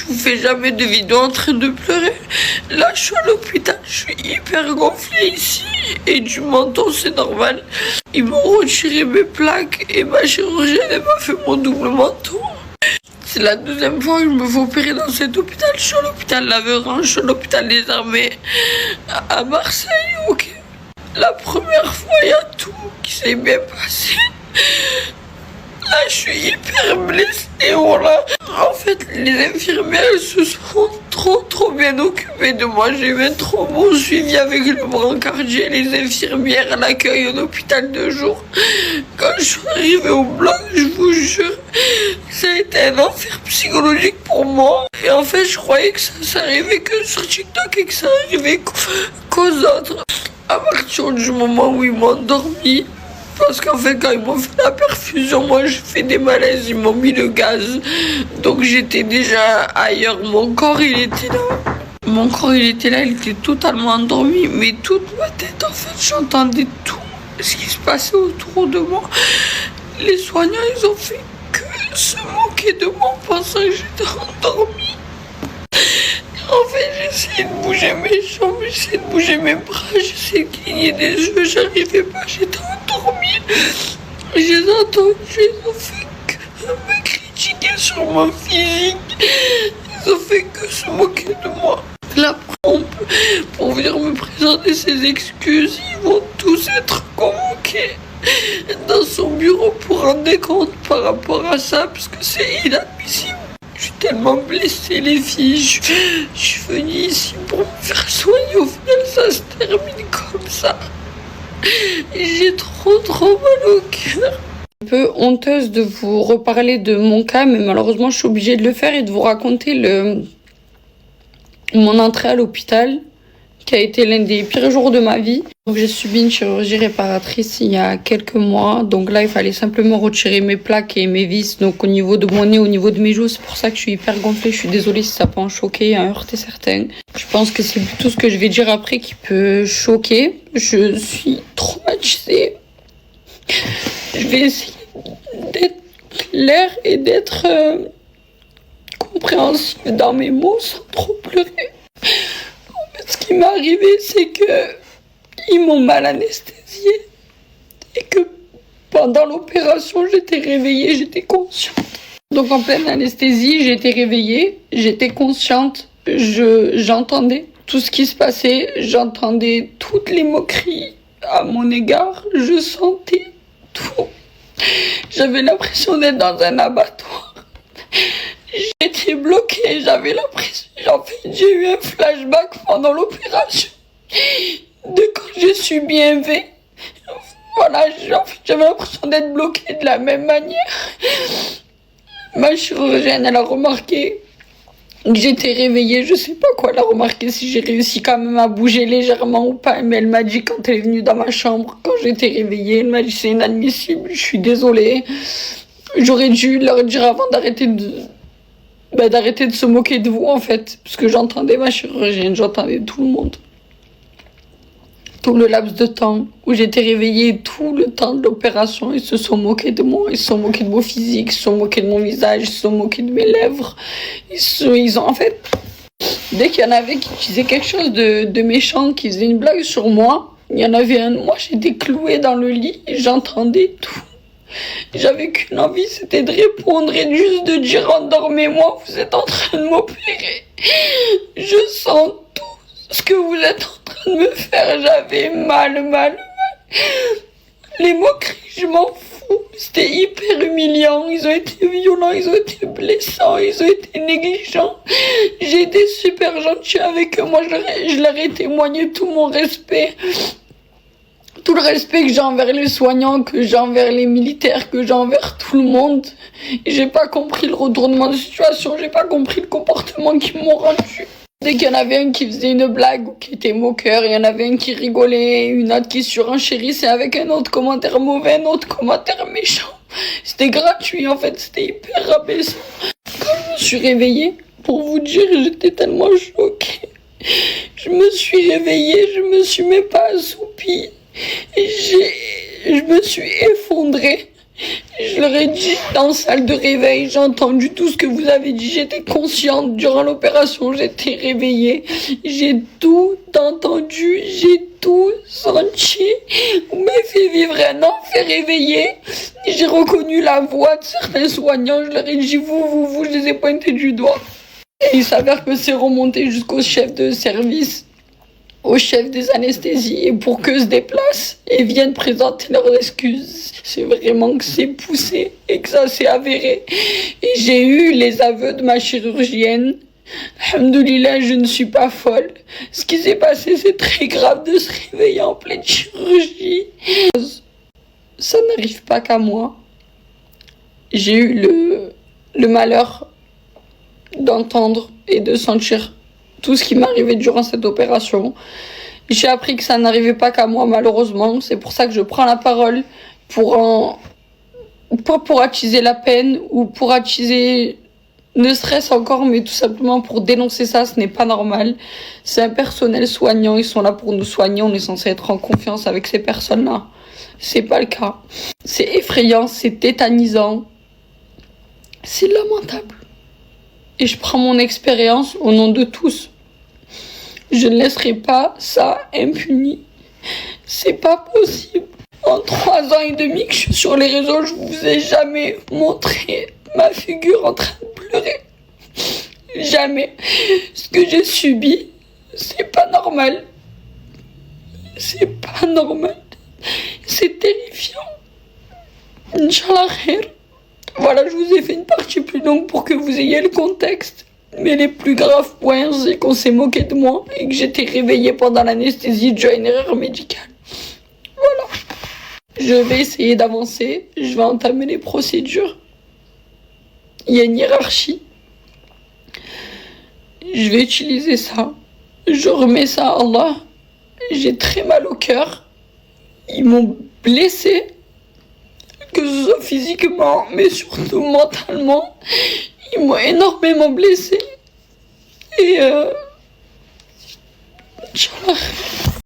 Je vous fais jamais de vidéo en train de pleurer. Là, je suis à l'hôpital, je suis hyper gonflée ici. Et du menton, c'est normal. Ils m'ont retiré mes plaques et ma chirurgienne m'a fait mon double menton. C'est la deuxième fois que je me fais opérer dans cet hôpital. Je suis à l'hôpital Laveran, je suis à l'hôpital des armées à Marseille, ok. La première fois, il y a tout qui s'est bien passé. Là, je suis hyper blessée, voilà. En fait, les infirmières se sont trop bien occupées de moi. J'ai eu un trop bon suivi avec le brancardier, les infirmières, l'accueil en hôpital de jour. Quand je suis arrivée au bloc, je vous jure, ça a été un enfer psychologique pour moi. Et en fait, je croyais que ça s'arrivait que sur TikTok et que ça arrivait qu'aux autres. À partir du moment où ils m'ont endormi, parce qu'en fait, quand ils m'ont fait la perfusion, moi j'ai fait des malaises, ils m'ont mis le gaz. Donc j'étais déjà ailleurs, mon corps il était là. Mon corps il était là, il était totalement endormi. Mais toute ma tête, en fait, j'entendais tout ce qui se passait autour de moi. Les soignants, ils ont fait que se moquer de moi en pensant que j'étais endormie. En fait, j'essayais de bouger mes jambes, j'essayais de bouger mes bras, j'essayais de cligner des yeux, j'arrivais pas, j'étais endormie. Je les ai entendus, ils ont fait que me critiquer sur mon physique. Ils ont fait que se moquer de moi. La pompe, pour venir me présenter ses excuses, ils vont tous être convoqués dans son bureau pour rendre compte par rapport à ça, parce que c'est inadmissible. Je suis tellement blessée, les filles. Je suis venue ici pour me faire soigner. Au final, ça se termine comme ça. J'ai trop mal au cœur. Un peu honteuse de vous reparler de mon cas, mais malheureusement, je suis obligée de le faire et de vous raconter mon entrée à l'hôpital, qui a été l'un des pires jours de ma vie. Donc j'ai subi une chirurgie réparatrice il y a quelques mois. Donc là, il fallait simplement retirer mes plaques et mes vis. Donc au niveau de mon nez, au niveau de mes joues, c'est pour ça que je suis hyper gonflée. Je suis désolée si ça peut en choquer, en heurter certains. Je pense que c'est plutôt ce que je vais dire après qui peut choquer. Je suis traumatisée. Je vais essayer d'être claire et d'être compréhensive dans mes mots sans trop pleurer. Ce qui m'est arrivé, c'est que ils m'ont mal anesthésiée et que pendant l'opération, j'étais réveillée, j'étais consciente. Donc en pleine anesthésie, j'étais réveillée, j'étais consciente, j'entendais tout ce qui se passait, j'entendais toutes les moqueries à mon égard, je sentais tout. J'avais l'impression d'être dans un abattoir. J'étais bloquée, j'avais l'impression, en fait, j'ai eu un flashback pendant l'opération de quand j'ai subi un V. Voilà, en fait, j'avais l'impression d'être bloquée de la même manière. Ma chirurgienne, elle a remarqué que j'étais réveillée, je sais pas quoi, elle a remarqué si j'ai réussi quand même à bouger légèrement ou pas, mais elle m'a dit quand elle est venue dans ma chambre, quand j'étais réveillée, elle m'a dit c'est inadmissible, je suis désolée. J'aurais dû leur dire avant d'arrêter de se moquer de vous, en fait. Parce que j'entendais ma chirurgienne, j'entendais tout le monde. Tout le laps de temps où j'étais réveillée, tout le temps de l'opération, ils se sont moqués de moi, ils se sont moqués de mon physique, ils se sont moqués de mon visage, ils se sont moqués de mes lèvres. Ils ont, en fait, dès qu'il y en avait qui disaient quelque chose de méchant, qui faisait une blague sur moi, il y en avait un, moi j'étais clouée dans le lit et j'entendais tout. J'avais qu'une envie, c'était de répondre et juste de dire endormez-moi, vous êtes en train de m'opérer. Je sens tout ce que vous êtes en train de me faire, j'avais mal. Les moqueries, je m'en fous, c'était hyper humiliant, ils ont été violents, ils ont été blessants, ils ont été négligents. J'ai été super gentille avec eux, moi je leur ai témoigné tout mon respect. Tout le respect que j'ai envers les soignants, que j'ai envers les militaires, que j'ai envers tout le monde. Et j'ai pas compris le retournement de situation, j'ai pas compris le comportement qu'ils m'ont rendu. Dès qu'il y en avait un qui faisait une blague ou qui était moqueur, il y en avait un qui rigolait, une autre qui surenchérissait avec un autre commentaire mauvais, un autre commentaire méchant. C'était gratuit en fait, c'était hyper rabaissant. Quand je me suis réveillée, pour vous dire, j'étais tellement choquée. Je me suis réveillée, je me suis même pas assoupie. Je me suis effondrée. Je leur ai dit en salle de réveil, j'ai entendu tout ce que vous avez dit, j'étais consciente durant l'opération, j'étais réveillée, j'ai tout entendu, j'ai tout senti. Vous m'avez fait vivre un enfer réveillé. J'ai reconnu la voix de certains soignants, je leur ai dit vous, je les ai pointés du doigt. Et il s'avère que c'est remonté jusqu'au chef de service, au chef des anesthésies, et pour qu'eux se déplacent et viennent présenter leurs excuses. C'est vraiment que c'est poussé et que ça s'est avéré. Et j'ai eu les aveux de ma chirurgienne. Alhamdoulilah, je ne suis pas folle. Ce qui s'est passé, c'est très grave de se réveiller en pleine chirurgie. Ça n'arrive pas qu'à moi. J'ai eu le malheur d'entendre et de sentir tout ce qui m'arrivait durant cette opération. J'ai appris que ça n'arrivait pas qu'à moi, malheureusement. C'est pour ça que je prends la parole pas pour attiser la peine ou pour attiser ne serait-ce encore, mais tout simplement pour dénoncer ça. Ce n'est pas normal. C'est un personnel soignant, ils sont là pour nous soigner, on est censé être en confiance avec ces personnes-là. C'est pas le cas. C'est effrayant, c'est tétanisant, c'est lamentable. Et je prends mon expérience au nom de tous. Je ne laisserai pas ça impuni. C'est pas possible. En 3 ans et demi que je suis sur les réseaux, je vous ai jamais montré ma figure en train de pleurer. Jamais. Ce que j'ai subi, c'est pas normal. C'est pas normal. C'est terrifiant. Inch'Allah khair. Voilà, je vous ai fait une partie plus longue pour que vous ayez le contexte. Mais les plus graves points, c'est qu'on s'est moqué de moi et que j'étais réveillée pendant l'anesthésie due à une erreur médicale. Voilà. Je vais essayer d'avancer. Je vais entamer les procédures. Il y a une hiérarchie. Je vais utiliser ça. Je remets ça à Allah. J'ai très mal au cœur. Ils m'ont blessée. Que ce soit physiquement, mais surtout mentalement. Ils m'ont énormément blessée. Et Inch'Allah.